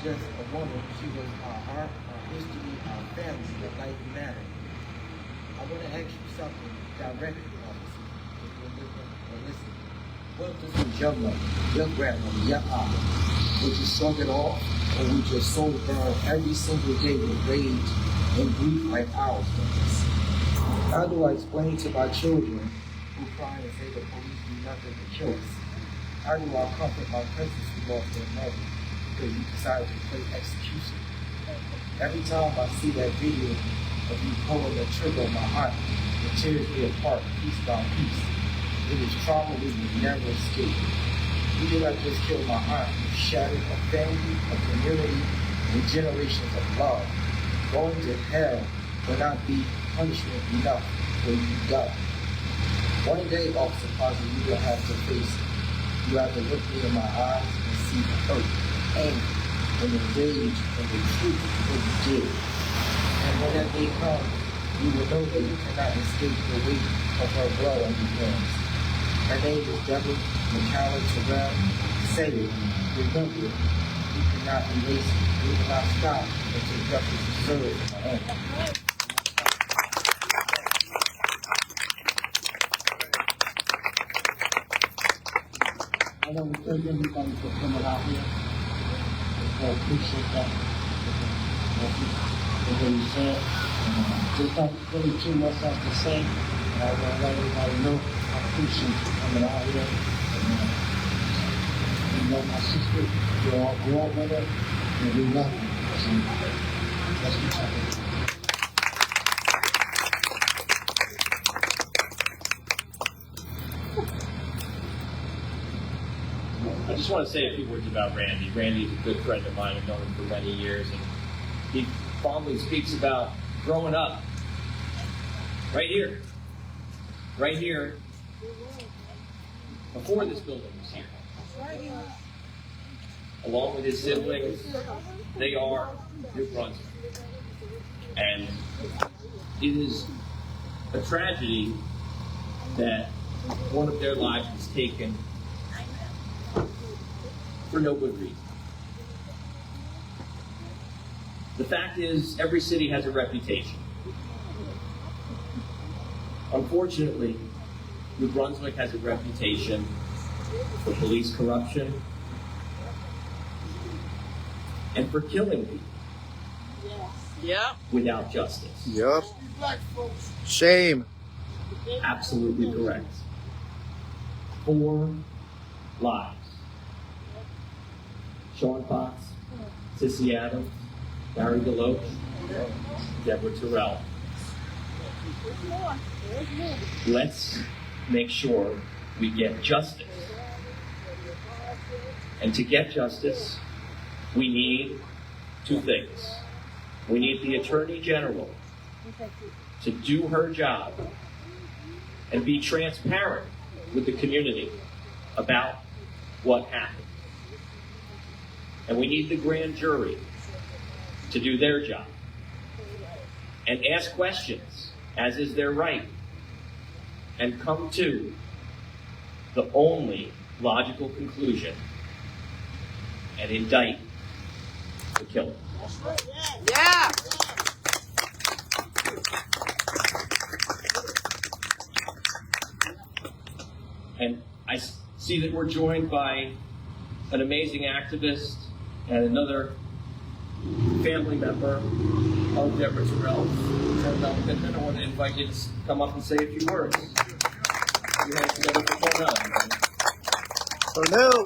just a woman. She was our history, our family, that life mattered. I want to ask you something directly, officer, if you're looking or listening. What if this was your mother, your grandmother, your aunt? Would you shrug it off, or would your soul burn every single day with rage and grief like ours does? How do I explain to my children who cry and say the police do nothing to kill us? How do I comfort my cousins who lost their mother because you decided to play execution? Every time I see that video of you pulling the trigger on my heart, it tears me apart piece by piece. It is trauma we will never escape. You did not just kill my heart, you shattered a family, a community, and generations of love. Going to hell will not be punishment enough for you die. One day, Officer Posey, you will have to face it. You have to look me in my eyes and see the hurt, anger, and the rage and the truth of what you did. And when that day comes, you will know that you cannot escape the weight of her blood on your hands. Her name is Deborah McCallum Terrell. Say it, remember it. You cannot erase it. You cannot stop until justice is served in the end. I want to thank everybody for coming out here. I appreciate that. What you said. Just not really too much else to say. I want to let everybody know I appreciate you coming out here. You know my sister, you all grew up with her, and we love her. So let's be talking. I just want to say a few words about Randy. Randy's a good friend of mine. I've known him for many years, and he fondly speaks about growing up right here, before this building was here. Along with his siblings, they are New Brunswick. And it is a tragedy that one of their lives was taken for no good reason. The fact is, every city has a reputation. Unfortunately, New Brunswick has a reputation for police corruption and for killing people without justice. Yep. Shame. Absolutely correct. 4 lives. Sean Fox, Sissy Adams, Barry Deloach, Deborah Terrell. Let's make sure we get justice. And to get justice, we need 2 things. We need the Attorney General to do her job and be transparent with the community about what happened. And we need the grand jury to do their job and ask questions, as is their right, and come to the only logical conclusion and indict the killer. Yeah. And I see that we're joined by an amazing activist and another family member of Deborah Terrell. Cornell Pittman. I want to invite you to come up and say a few words. Put your hands together for Cornell. Cornell.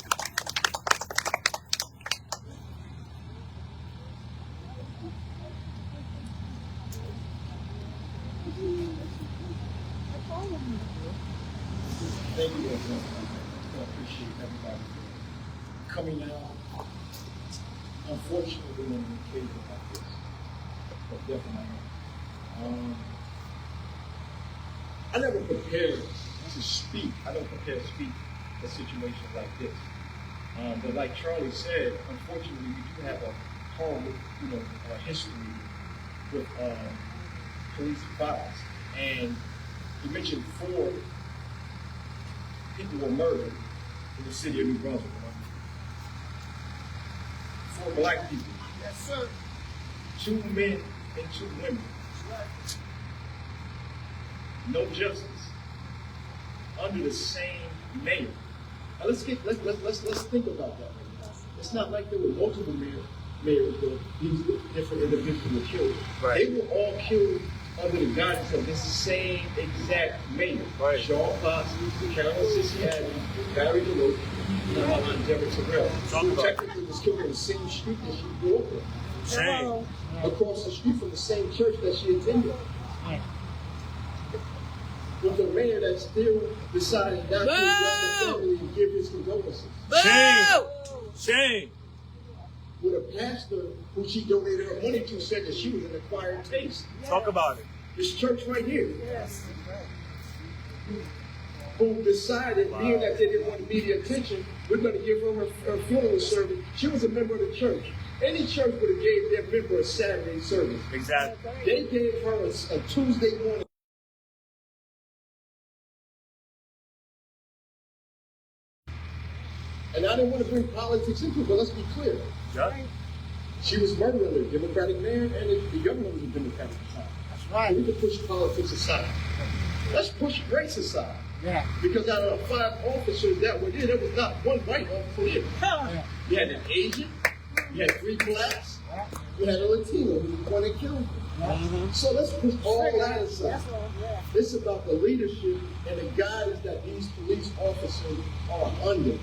Thank you, everyone. I appreciate everybody coming out. Unfortunately, in an occasion like this, but definitely. I never prepared to speak. I don't prepare to speak a situation like this. But like Charlie said, unfortunately, we do have a horrible, history with police violence. And you mentioned 4 people were murdered in the city of New Brunswick. for black people. Yes, sir. 2 men and 2 women. No justice. Under the same mayor. Now let's think about that. It's not like there were multiple mayors, but these different individuals were killed. Right. They were all killed under the guidance of this same exact mayor. Right. Sean Potts, Carolyn Sissy Adams, Barry DeLoach, and Deborah Terrell. Who technically was killed on the same street that she grew up on. Shame. Across the street from the same church that she attended. With the mayor that still decided not to run the family and give his condolences. Shame. Shame. With a pastor who she donated her money to said that she was an acquired taste. Talk about it. This church right here. Yes. Who decided, being that they didn't want media attention, we're going to give her her funeral service. She was a member of the church. Any church would have gave their member a Saturday service. Exactly. They gave her a Tuesday morning. And I didn't want to bring politics into it, but let's be clear. Yeah. She was murdered under a Democratic mayor, and the governor was a Democratic at the time. That's So right. we can push politics aside. Let's push race aside. Yeah. Because out of the 5 officers that were there was not one white officer there. You had an Asian, you had 3 blacks, you had a Latino who was the one that killed him. So let's push all that aside. It's about the leadership and the guidance that these police officers are under.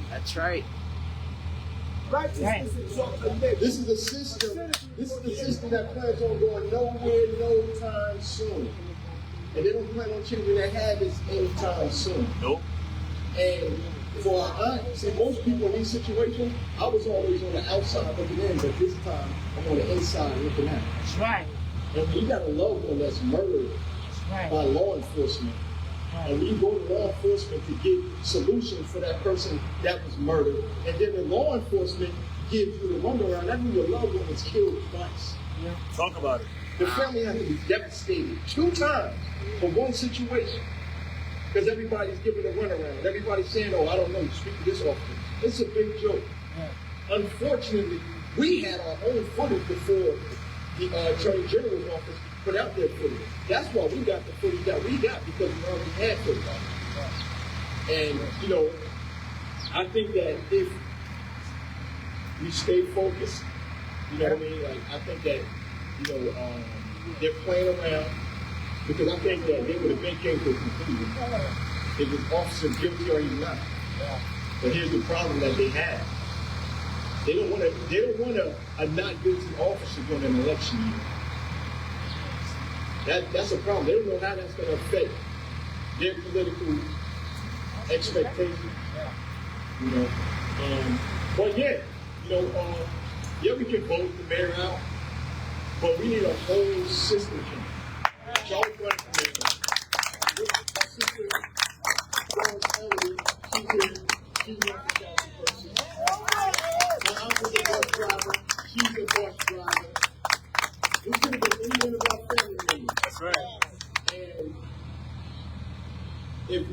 That's right. Righteousness exalted nation. This is a system. This is the system that plans on going nowhere, no time soon. And they don't plan on changing their habits anytime soon. Nope. And for see, most people in these situations, I was always on the outside looking in, but this time I'm on the inside looking out. That's right. And when you got a loved one that's murdered That's by right. law enforcement, and when you go to law enforcement to get solutions for that person that was murdered, and then the law enforcement gives you the runaround, that means your loved one was killed twice. Talk about it. The family has to be devastated 2 times for one situation. Because everybody's giving a runaround. Everybody's saying, oh, I don't know, speak to this officer. It's a big joke. Unfortunately, we had our own footage before the Attorney General's office put out their footage. That's why we got the footage that we got, because we already had footage. And, you know, I think that if we stay focused, you know what I mean? Like, I think that, you know, they're playing around, because I think that they would have been came to a conclusion if this officer guilty or he's not. But here's the problem that they have. They don't want a not guilty officer during an election year. That's a problem. They don't know how that's going to affect their political expectations. You know, but yeah, you know, yeah, we can vote the mayor out, but we need a whole system change. Charles running for mayor. My sister, Florence Elliott, she's here. She's running for council person. My uncle's a bus driver. She's a bus driver. We could have been any one of our family members. That's right. And if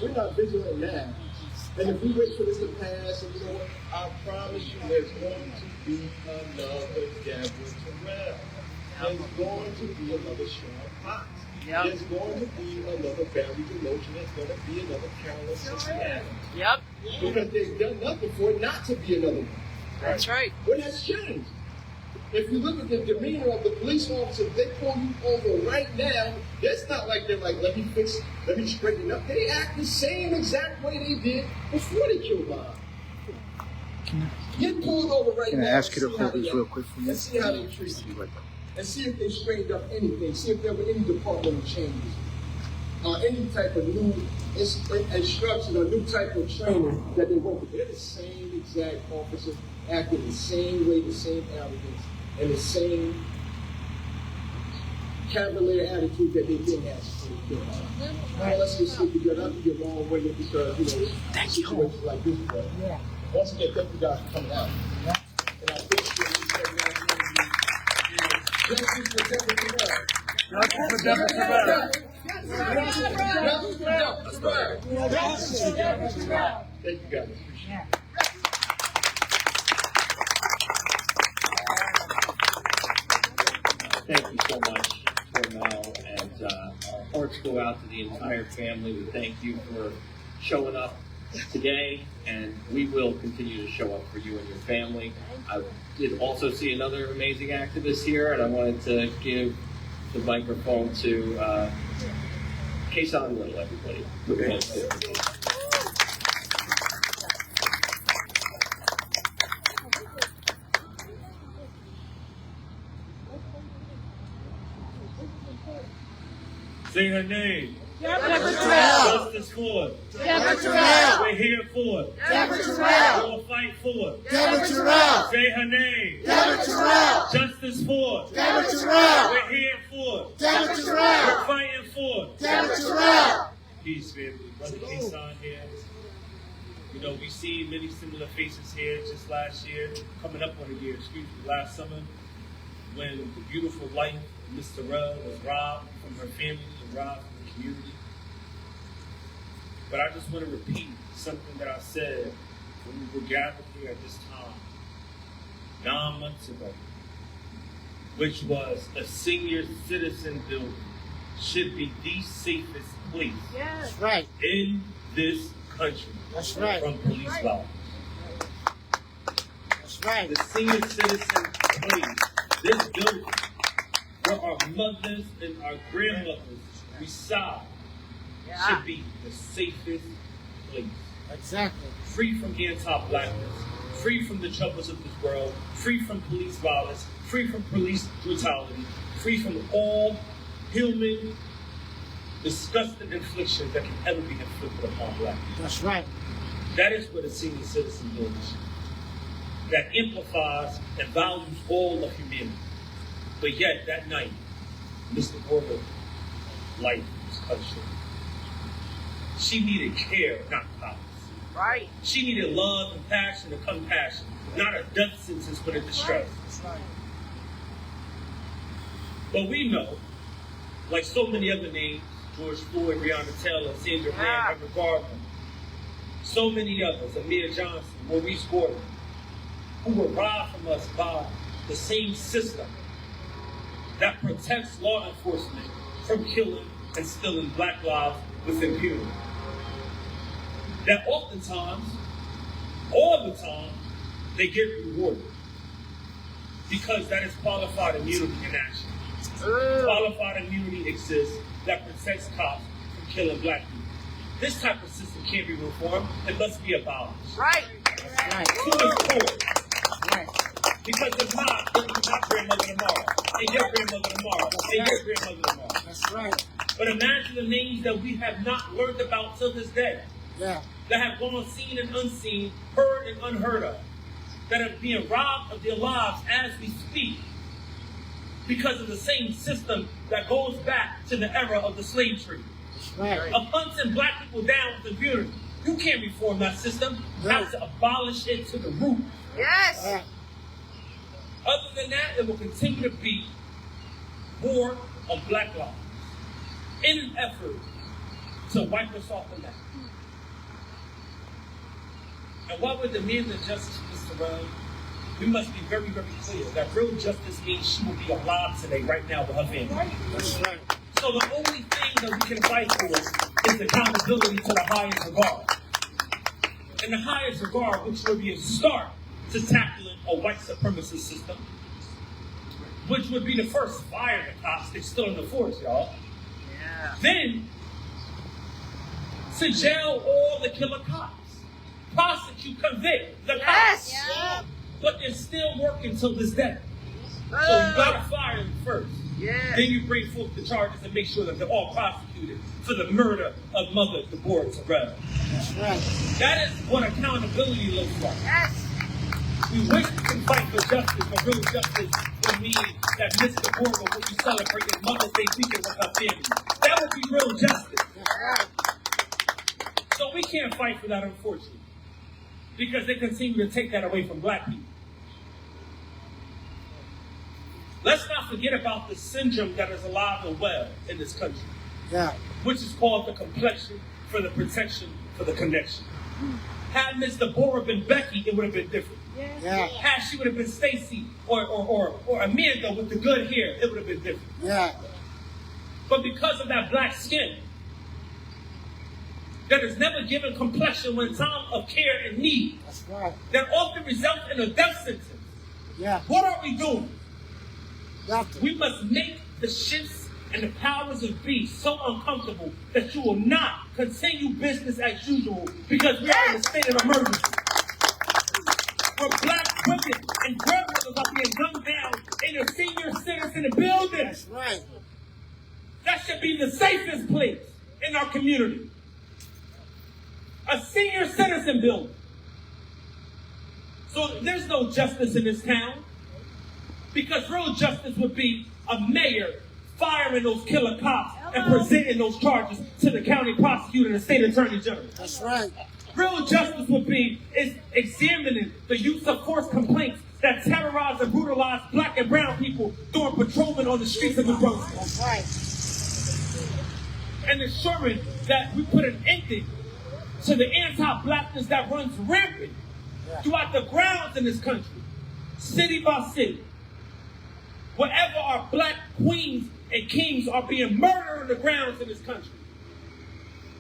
we're not vigilant now, and if we wait for this to pass, and you know what, I promise you there's going to be another Deborah Terrell. There's going to be another Sean Potts. Yep. There's going to be another Barry DeLoach, and there's going to be another Carolyn Sissy Adams. Yep. Because they've done nothing for it not to be another one. That's right. What has changed? If you look at the demeanor of the police officers, they pull you over right now. It's not like they're like, let me straighten up. They act the same exact way they did before they killed Bob. Get pulled over right now. Can I ask you to and see how hold this they real act. quick for me? And see how they treat you. And see if they straightened up anything. See if there were any departmental changes. Any type of new instruction or new type of training that they went with. They're the same exact officers, acting the same way, the same arrogance, and the same cavalier attitude that they didn't have before they killed Bob. Now let's just stick together. I can get wrong with it because, you know, situations like this. But once again, thank you guys for coming out. And I think that we said that, you know, justice for Deborah Terrell. Justice for Deborah Terrell. Justice for Deborah Terrell. Thank you guys. Appreciate it. Thank you so much, Cornell, and our hearts go out to the entire family. We thank you for showing up today, and we will continue to show up for you and your family. I did also see another amazing activist here, and I wanted to give the microphone to Kason Little, everybody. Say her name. Deborah Terrell. Justice Ford. Deborah Terrell. We're here for it. Deborah Terrell. We'll fight for it. Deborah Terrell. Say her name. Deborah Terrell. Justice Ford. Deborah Terrell. We're here for it. Deborah We're Terrell. fighting for it. Deborah Terrell. Peace, family. Brother Kason here. You know, we see many similar faces here just last year, coming up on a year, last summer, when the beautiful life of Miss Terrell was robbed from her family and robbed from the community. But I just want to repeat something that I said when we were gathered here at this time 9 months ago, which was a senior citizen building should be the safest place That's right. in this country That's right. from police violence. That's right. The senior citizen place, this building, where our mothers and our grandmothers reside, should be the safest place. Exactly. Free from anti-blackness, free from the troubles of this world, free from police violence, free from police brutality, free from all human, disgusting inflictions that can ever be inflicted upon black people. That's right. That is what a senior citizen building should be. That amplifies and values all of humanity. But yet, that night, Mr. Borger, life was cut short. She needed care, not violence. Right. She needed love and passion and compassion, not a death sentence but a distress. That's right. But we know, like so many other names, George Floyd, Breonna Taylor, Sandra Bland, Edward Gardner, so many others, Amir Johnson, Maurice Gordon, who were robbed from us by the same system that protects law enforcement from killing and stealing black lives with impunity. That oftentimes, all the time, they get rewarded because that is qualified immunity in action. Qualified immunity exists that protects cops from killing black people. This type of system can't be reformed. It must be abolished. Right. That's right. To its core. Right. Because if not, it's not grandmother tomorrow. And your grandmother tomorrow. And your grandmother tomorrow. That's right. But imagine the names that we have not learned about till this day. Yeah. That have gone seen and unseen, heard and unheard of. That are being robbed of their lives as we speak. Because of the same system that goes back to the era of the slave trade. That's right. Of hunting black people down with impunity. You can't reform that system. You have to abolish it to the root. Yes. Right. Other than that, it will continue to be war on black lives in an effort to wipe us off the map. And while we're demanding justice, Mr. Ryan, we must be very, very clear that real justice means she will be alive today, right now, with her family. That's right. So the only thing that we can fight for is accountability to the highest regard. And the highest regard, which would be a start to tackling a white supremacist system, which would be the first fire the cops, they're still in the force, y'all. Yeah. Then, to jail all the killer cops. Prosecute, convict the cops. Yes. But they're still working till this day. So you gotta fire them first. Yeah. Then you bring forth the charges and make sure that they're all prosecuted for the murder of Mother Deborah Terrell. That's right. That is what accountability looks like. Yes. We wish we could fight for justice, but real justice would mean that Miss Deborah would be celebrating Mother's Day weekend with her family. That would be real justice. That's right. So we can't fight for that, unfortunately, because they continue to take that away from black people. Let's not forget about the syndrome that is alive and well in this country, Yeah. which is called the complexion for the protection for the connection. Had Miss Deborah been Becky, it would have been different. Yeah. Had she would have been Stacy or Amanda with the good hair, it would have been different. Yeah. But because of that black skin that is never given complexion when time of care and need, That's right. that often results in a death sentence, Yeah. what are we doing? Nothing. We must make the shifts and the powers of be so uncomfortable that you will not continue business as usual because we are in a state of emergency. Where black women and grandmothers are being dumbed down in a senior citizen building. That's right. That should be the safest place in our community. A senior citizen building. So there's no justice in this town. Because real justice would be a mayor firing those killer cops and presenting those charges to the county prosecutor and the state attorney general. That's right. Real justice would be is examining the use of force complaints that terrorize and brutalize black and brown people during patrolment on the streets of the Bronx. That's right. And ensuring that we put an ending to the anti-blackness that runs rampant throughout the grounds in this country, city by city. Wherever our black queens and kings are being murdered on the grounds in this country.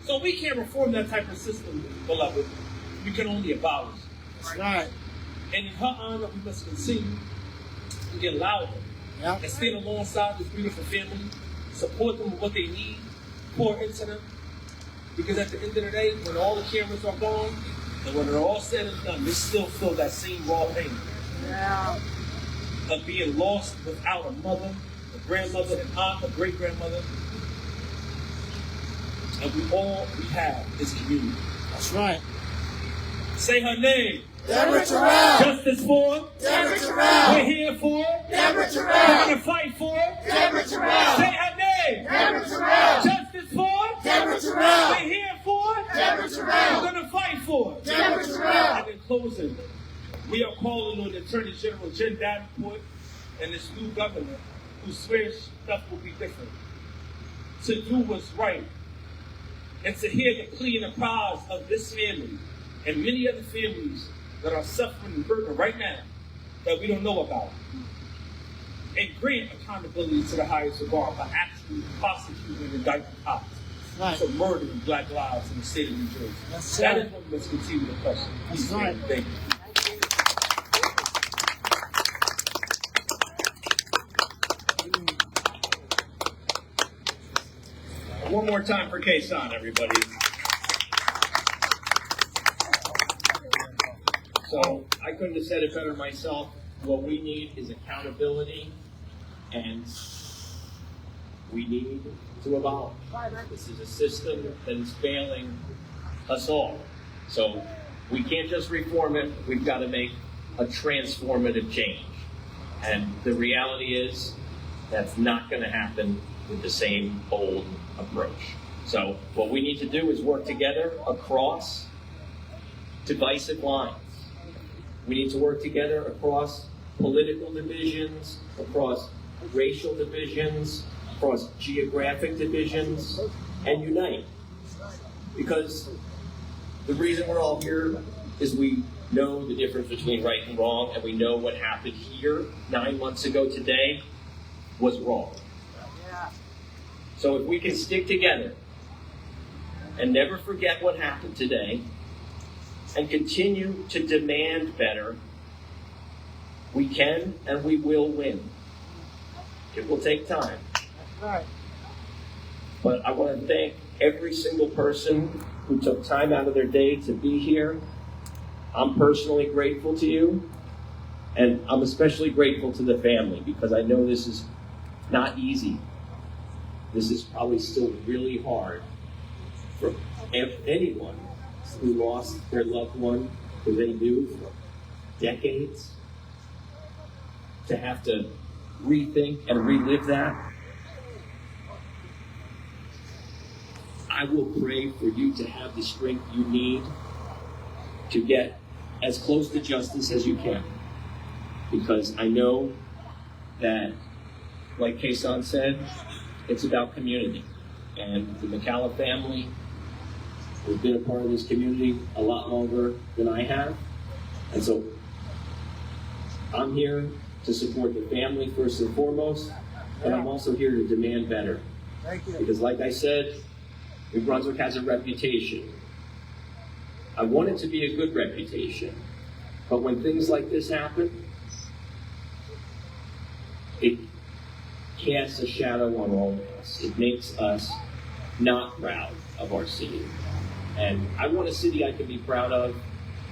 So we can't reform that type of system, beloved. We can only abolish it. That's right. And in her honor, we must continue to get louder Yeah. and stand alongside this beautiful family, support them with what they need, pour into them. Because at the end of the day, when all the cameras are gone, and when they're all said and done, they still feel that same raw pain Yeah. of being lost without a mother, a grandmother, an aunt, a great-grandmother. And we have is community. That's right. Say her name. Deborah Terrell. Justice for. Deborah Terrell. We're here for. Deborah We're Terrell. gonna fight for. Deborah Terrell. Say her name. Deborah Terrell. Justice for. Deborah Terrell. We're here for. Deborah Terrell. We're gonna fight for. Deborah Terrell. And in closing, we are calling on the Attorney General Jen Davenport and this new governor who swears stuff will be different to do what's right and to hear the plea and the cries of this family and many other families that are suffering and hurting right now that we don't know about. And grant accountability to the highest regard by actually prosecuting and indicting cops Right. for murdering black lives in the state of New Jersey. That's That right. is what we must continue to question. That's right. Thank you. One more time for Kason, everybody. So I couldn't have said it better myself. What we need is accountability, and we need to abolish. This is a system that is failing us all. So we can't just reform it. We've got to make a transformative change. And the reality is that's not going to happen with the same old approach. So what we need to do is work together across divisive lines. We need to work together across political divisions, across racial divisions, across geographic divisions, and unite. Because the reason we're all here is we know the difference between right and wrong, and we know what happened here 9 months ago today was wrong. Yeah. So if we can stick together and never forget what happened today and continue to demand better, we can and we will win. It will take time. That's right. But I want to thank every single person who took time out of their day to be here. I'm personally grateful to you, and I'm especially grateful to the family because I know this is not easy. This is probably still really hard for anyone who lost their loved one who they knew for decades to have to rethink and relive that. I will pray for you to have the strength you need to get as close to justice as you can. Because I know that, like Kason said, it's about community. And the McCalla family has been a part of this community a lot longer than I have. And so I'm here to support the family first and foremost, but I'm also here to demand better. Thank you. Because like I said, New Brunswick has a reputation. I want it to be a good reputation. But when things like this happen, it casts a shadow on all of us. It makes us not proud of our city. And I want a city I can be proud of,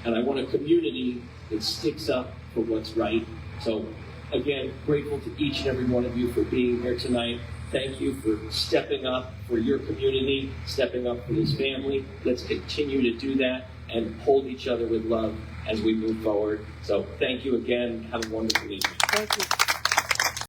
and I want a community that sticks up for what's right. So, again, grateful to each and every one of you for being here tonight. Thank you for stepping up for your community, stepping up for this family. Let's continue to do that and hold each other with love as we move forward. So thank you again. Have a wonderful evening. Thank you.